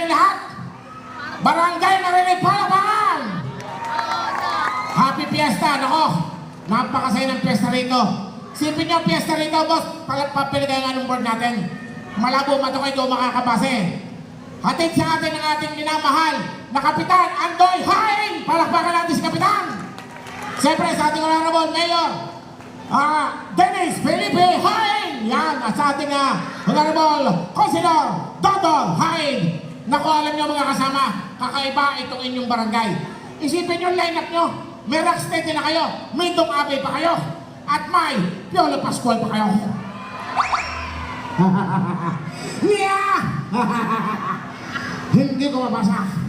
niyo lahat? Barangay Marinig, palapakan! Happy Fiesta! Nako, napakasaya ng fiesta rito. Sipin niyo ang fiesta rito, boss. Papili kayo ng anong board natin. Malabo mata ko ito makakabase. Hatid sa atin ang ating minamahal na Kapitan Andoy Hain! Palakpakan natin si Kapitan! Siyempre sa ating honorable Mayor, Dennis Felipe Hain! Yan, at sa ating honorable Councilor Dodol Hain! Naku, alam nyo mga kasama, kakaiba itong inyong barangay. Isipin nyo line-up nyo, may Rocksteady na kayo, may Dong Abe pa kayo, at may Piolo Pascual pa kayo. Yeah! Hindi ko mabasa.